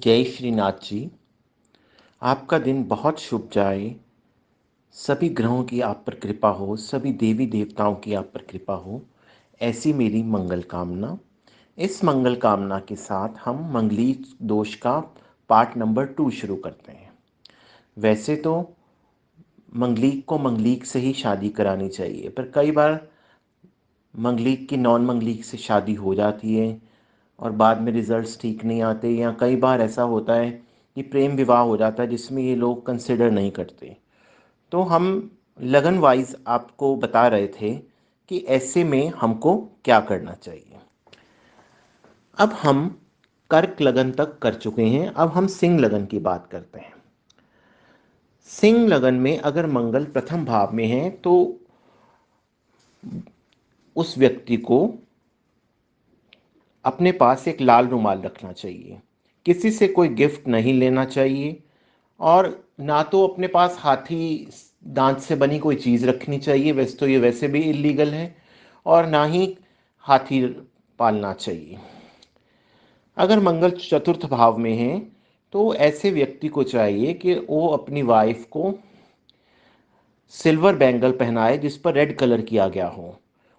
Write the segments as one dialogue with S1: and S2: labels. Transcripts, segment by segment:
S1: जय श्रीनाथ जी। आपका दिन बहुत शुभ जाए। सभी ग्रहों की आप पर कृपा हो, सभी देवी देवताओं की आप पर कृपा हो, ऐसी मेरी मंगल कामना। इस मंगल कामना के साथ हम मंगलीक दोष का पार्ट नंबर 2 शुरू करते हैं। वैसे तो मंगलीक को मंगलीक से ही शादी करानी चाहिए, पर कई बार मंगलीक की नॉन मंगलीक से शादी हो जाती है और बाद में रिजल्ट्स ठीक नहीं आते, या कई बार ऐसा होता है कि प्रेम विवाह हो जाता है जिसमें ये लोग कंसिडर नहीं करते। तो हम लगन वाइज आपको बता रहे थे कि ऐसे में हमको क्या करना चाहिए। अब हम कर्क लगन तक कर चुके हैं, अब हम सिंह लगन की बात करते हैं। सिंह लगन में अगर मंगल प्रथम भाव में है तो उस व्यक्ति को अपने पास एक लाल रुमाल रखना चाहिए, किसी से कोई गिफ्ट नहीं लेना चाहिए, और ना तो अपने पास हाथी दांत से बनी कोई चीज़ रखनी चाहिए, वैसे तो ये वैसे भी इलीगल है, और ना ही हाथी पालना चाहिए। अगर मंगल चतुर्थ भाव में है तो ऐसे व्यक्ति को चाहिए कि वो अपनी वाइफ को सिल्वर बैंगल पहनाए जिस पर रेड कलर किया गया हो।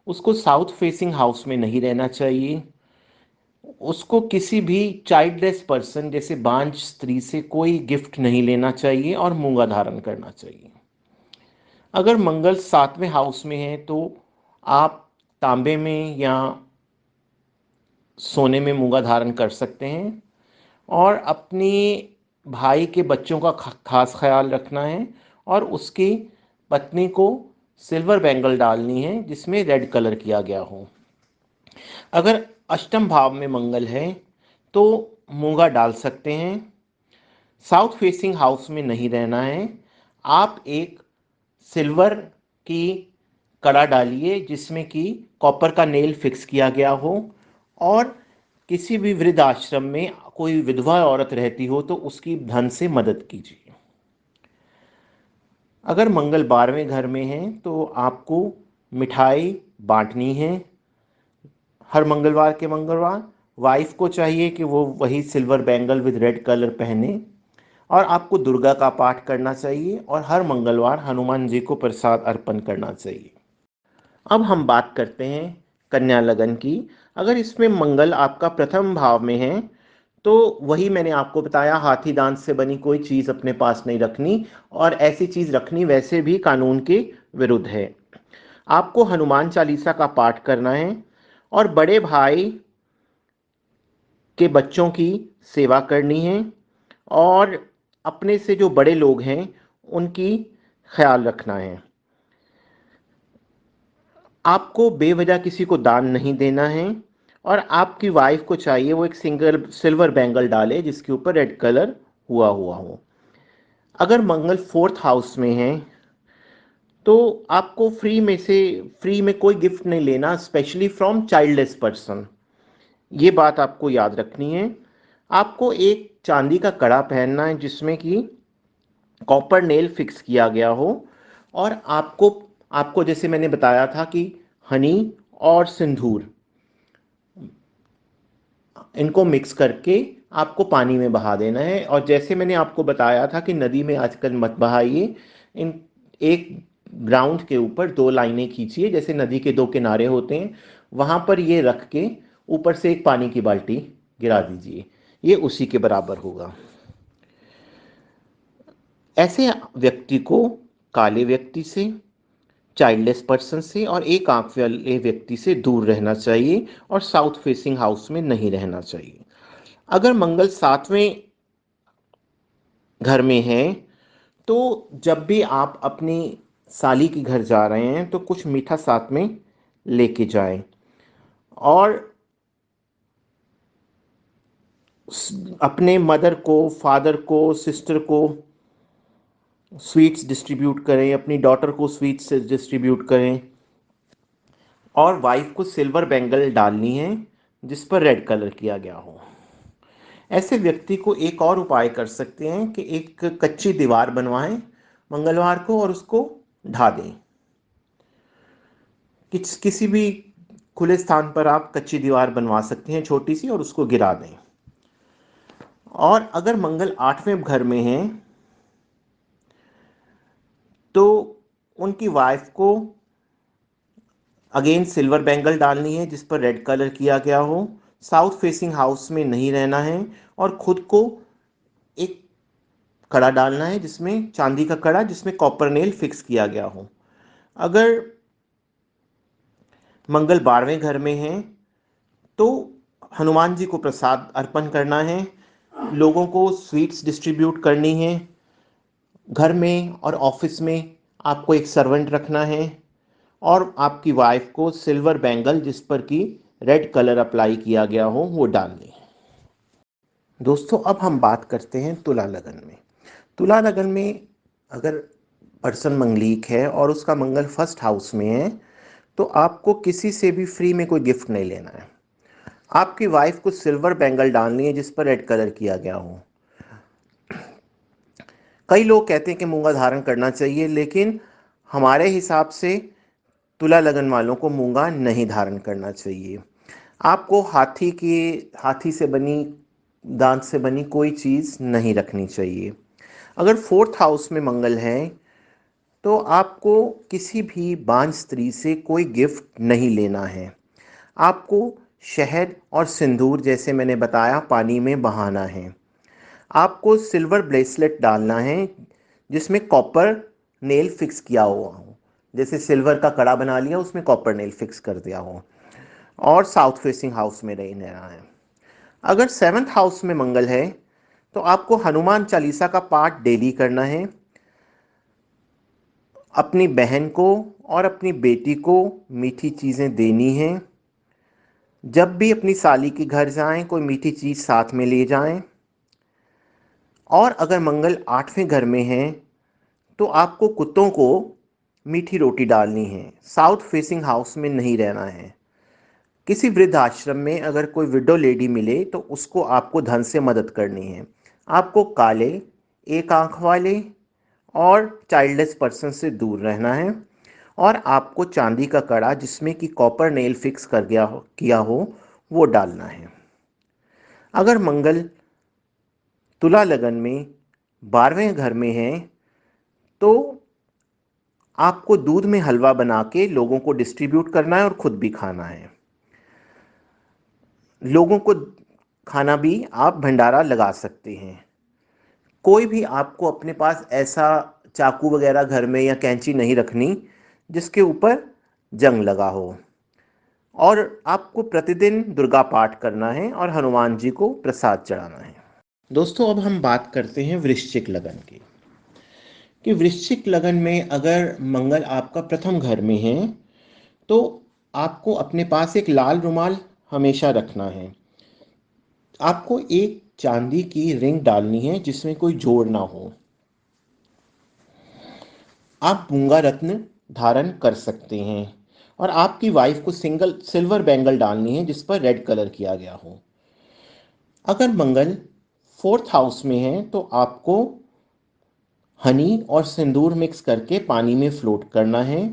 S1: उसको साउथ फेसिंग हाउस में नहीं रहना चाहिए। उसको किसी भी चाइल्डलेस पर्सन जैसे बांझ स्त्री से कोई गिफ्ट नहीं लेना चाहिए और मूंगा धारण करना चाहिए। अगर मंगल 7वें हाउस में है तो आप तांबे में या सोने में मूंगा धारण कर सकते हैं, और अपनी भाई के बच्चों का खास ख्याल रखना है, और उसकी पत्नी को सिल्वर बैंगल डालनी है जिसमें रेड कलर किया गया हो। अगर अष्टम भाव में मंगल है तो मूंगा डाल सकते हैं। साउथ फेसिंग हाउस में नहीं रहना है। आप एक सिल्वर की कड़ा डालिए जिसमें कि कॉपर का नेल फिक्स किया गया हो, और किसी भी वृद्ध आश्रम में कोई विधवा औरत रहती हो तो उसकी धन से मदद कीजिए। अगर मंगल 12वें घर में है तो आपको मिठाई बांटनी है हर मंगलवार के मंगलवार। वाइफ को चाहिए कि वो वही silver bangle with red colour पहने, और आपको दुर्गा का पाठ करना चाहिए और हर मंगलवार हनुमान जी को प्रसाद अर्पण करना चाहिए। अब हम बात करते हैं कन्या लगन की। अगर इसमें मंगल आपका प्रथम भाव में है तो वही मैंने आपको बताया, हाथी दांत से बनी कोई चीज़ अपने पास नहीं रखनी, और ऐसी चीज़ रखनी वैसे भी कानून के विरुद्ध है। आपको हनुमान चालीसा का पाठ करना है, और बड़े भाई के बच्चों की सेवा करनी है, और अपने से जो बड़े लोग हैं उनकी ख्याल रखना है। आपको बेवजह किसी को दान नहीं देना है, और आपकी वाइफ को चाहिए वो एक सिंगल सिल्वर बैंगल डाले जिसके ऊपर रेड कलर हुआ हुआ हो। अगर मंगल 4th हाउस में है तो आपको फ्री में कोई गिफ्ट नहीं लेना, स्पेशली फ्रॉम चाइल्डलेस पर्सन। ये बात आपको याद रखनी है। आपको एक चांदी का कड़ा पहनना है जिसमें कि कॉपर नेल फिक्स किया गया हो, और आपको आपको जैसे मैंने बताया था कि हनी और सिंदूर इनको मिक्स करके आपको पानी में बहा देना है। और जैसे मैंने आपको बताया था कि नदी में आजकल मत बहाइए, इन एक ग्राउंड के ऊपर 2 लाइनें खींचिए जैसे नदी के 2 किनारे होते हैं, वहाँ पर ये रख के ऊपर से एक पानी की बाल्टी गिरा दीजिए, ये उसी के बराबर होगा। ऐसे व्यक्ति को काले व्यक्ति से, चाइल्डलेस पर्सन से और एक आंख वाले व्यक्ति से दूर रहना चाहिए, और साउथ फेसिंग हाउस में नहीं रहना चाहिए। अगर मंगल 7वें घर में है तो जब भी आप अपनी साली के घर जा रहे हैं तो कुछ मीठा साथ में लेके जाएं, और अपने मदर को, फादर को, सिस्टर को स्वीट्स डिस्ट्रीब्यूट करें, अपनी डॉटर को स्वीट्स डिस्ट्रीब्यूट करें, और वाइफ को सिल्वर बैंगल डालनी है जिस पर रेड कलर किया गया हो। ऐसे व्यक्ति को एक और उपाय कर सकते हैं कि एक कच्ची दीवार बनवाएं मंगलवार को और उसको ढा दें। किसी भी खुले स्थान पर आप कच्ची दीवार बनवा सकते हैं छोटी सी, और उसको गिरा दें। और अगर मंगल 8वें घर में है तो उनकी वाइफ को अगेन सिल्वर बैंगल डालनी है जिस पर रेड कलर किया गया हो, साउथ फेसिंग हाउस में नहीं रहना है और खुद को एक कड़ा डालना है जिसमें चांदी का कड़ा जिसमें कॉपर नेल फिक्स किया गया हो। अगर मंगल 12वें घर में है तो हनुमान जी को प्रसाद अर्पण करना है, लोगों को स्वीट्स डिस्ट्रीब्यूट करनी है। घर में और ऑफिस में आपको एक सर्वेंट रखना है और आपकी वाइफ को सिल्वर बैंगल जिस पर कि रेड कलर अप्लाई किया गया हो वो डालनी है। दोस्तों अब हम बात करते हैं तुला लगन में। तुला लगन में अगर पर्सन मंगलीक है और उसका मंगल फर्स्ट हाउस में है तो आपको किसी से भी फ्री में कोई गिफ्ट नहीं लेना है। आपकी वाइफ को सिल्वर बैंगल डालनी है जिस पर रेड कलर किया गया हो। कई लोग कहते हैं कि मूंगा धारण करना चाहिए, लेकिन हमारे हिसाब से तुला लगन वालों को मूंगा नहीं धारण करना चाहिए। आपको हाथी से बनी, दांत से बनी कोई चीज़ नहीं रखनी चाहिए। अगर फोर्थ हाउस में मंगल है तो आपको किसी भी बांझ स्त्री से कोई गिफ्ट नहीं लेना है। आपको शहद और सिंदूर जैसे मैंने बताया पानी में बहाना है। आपको सिल्वर ब्रेसलेट डालना है जिसमें कॉपर नेल फिक्स किया हुआ हो, जैसे सिल्वर का कड़ा बना लिया उसमें कॉपर नेल फिक्स कर दिया हो, और साउथ फेसिंग हाउस में नहीं रहना है। अगर सेवन्थ हाउस में मंगल है तो आपको हनुमान चालीसा का पाठ डेली करना है। अपनी बहन को और अपनी बेटी को मीठी चीज़ें देनी हैं। जब भी अपनी साली के घर जाएं कोई मीठी चीज़ साथ में ले जाएं। और अगर मंगल 8वें घर में है तो आपको कुत्तों को मीठी रोटी डालनी है। साउथ फेसिंग हाउस में नहीं रहना है। किसी वृद्ध आश्रम में अगर कोई विडो लेडी मिले तो उसको आपको धन से मदद करनी है। आपको काले, एक आंख वाले और चाइल्डलेस पर्सन से दूर रहना है और आपको चांदी का कड़ा जिसमें कि कॉपर नेल फिक्स किया हो वो डालना है। अगर मंगल तुला लगन में 12वें घर में है तो आपको दूध में हलवा बना के लोगों को डिस्ट्रीब्यूट करना है और खुद भी खाना है। लोगों को खाना भी आप भंडारा लगा सकते हैं। कोई भी आपको अपने पास ऐसा चाकू वगैरह घर में या कैंची नहीं रखनी जिसके ऊपर जंग लगा हो। और आपको प्रतिदिन दुर्गा पाठ करना है और हनुमान जी को प्रसाद चढ़ाना है। दोस्तों अब हम बात करते हैं वृश्चिक लगन की, कि वृश्चिक लगन में अगर मंगल आपका प्रथम घर में है तो आपको अपने पास एक लाल रुमाल हमेशा रखना है। आपको एक चांदी की रिंग डालनी है जिसमें कोई जोड़ ना हो। आप मूंगा रत्न धारण कर सकते हैं और आपकी वाइफ को सिल्वर बैंगल डालनी है जिस पर रेड कलर किया गया हो। अगर मंगल फोर्थ हाउस में है तो आपको हनी और सिंदूर मिक्स करके पानी में फ्लोट करना है।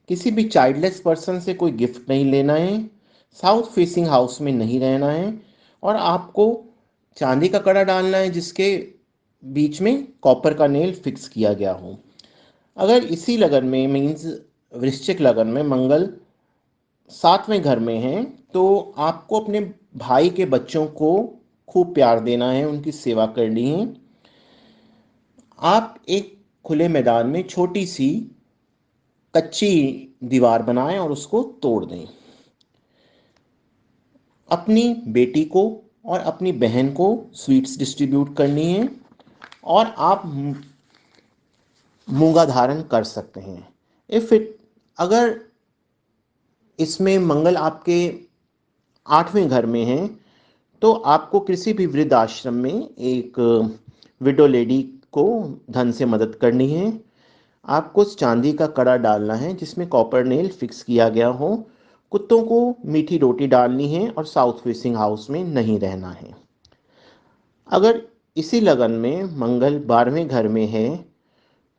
S1: किसी भी चाइल्डलेस पर्सन से कोई गिफ्ट नहीं लेना है। साउथ फेसिंग हाउस में नहीं रहना है और आपको चांदी का कड़ा डालना है जिसके बीच में कॉपर का नेल फिक्स किया गया हो। अगर इसी लगन में मीन्स वृश्चिक लगन में मंगल 7वें घर में है तो आपको अपने भाई के बच्चों को खूब प्यार देना है, उनकी सेवा करनी है। आप एक खुले मैदान में छोटी सी कच्ची दीवार बनाएं और उसको तोड़ दें। अपनी बेटी को और अपनी बहन को स्वीट्स डिस्ट्रीब्यूट करनी है और आप मूंगा धारण कर सकते हैं। इफ इट अगर इसमें मंगल आपके 8वें घर में है तो आपको किसी भी वृद्ध आश्रम में एक विडो लेडी को धन से मदद करनी है। आपको चांदी का कड़ा डालना है जिसमें कॉपर नेल फिक्स किया गया हो। कुत्तों को मीठी रोटी डालनी है और साउथ फेसिंग हाउस में नहीं रहना है। अगर इसी लगन में मंगल 12वें घर में है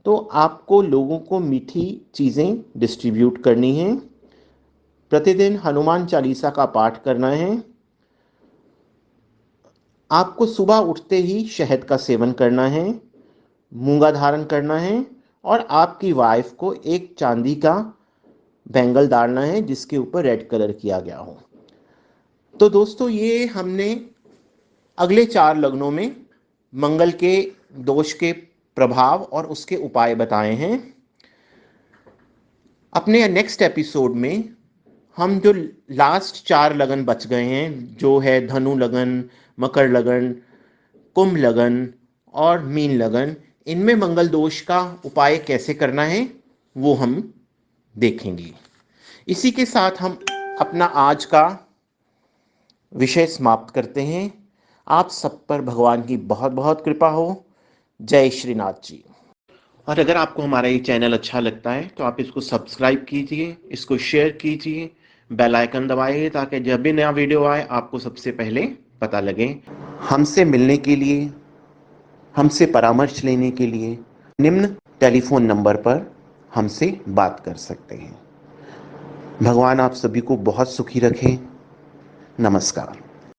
S1: तो आपको लोगों को मीठी चीज़ें डिस्ट्रीब्यूट करनी है। प्रतिदिन हनुमान चालीसा का पाठ करना है। आपको सुबह उठते ही शहद का सेवन करना है, मूंगा धारण करना है और आपकी वाइफ को एक चांदी का बैंगल डालना है जिसके ऊपर रेड कलर किया गया हो। तो दोस्तों, ये हमने अगले 4 लग्नों में मंगल के दोष के प्रभाव और उसके उपाय बताए हैं। अपने नेक्स्ट एपिसोड में हम जो लास्ट 4 लगन बच गए हैं, जो है धनु लगन, मकर लगन, कुंभ लगन और मीन लगन, इनमें मंगल दोष का उपाय कैसे करना है वो हम देखेंगे। इसी के साथ हम अपना आज का विषय समाप्त करते हैं। आप सब पर भगवान की बहुत बहुत कृपा हो। जय श्रीनाथ जी। और अगर आपको हमारा ये चैनल अच्छा लगता है तो आप इसको सब्सक्राइब कीजिए, इसको शेयर कीजिए, बेल आइकन दबाइए ताकि जब भी नया वीडियो आए आपको सबसे पहले पता लगे। हमसे मिलने के लिए, हमसे परामर्श लेने के लिए निम्न टेलीफोन नंबर पर हमसे बात कर सकते हैं। भगवान आप सभी को बहुत सुखी रखें। नमस्कार।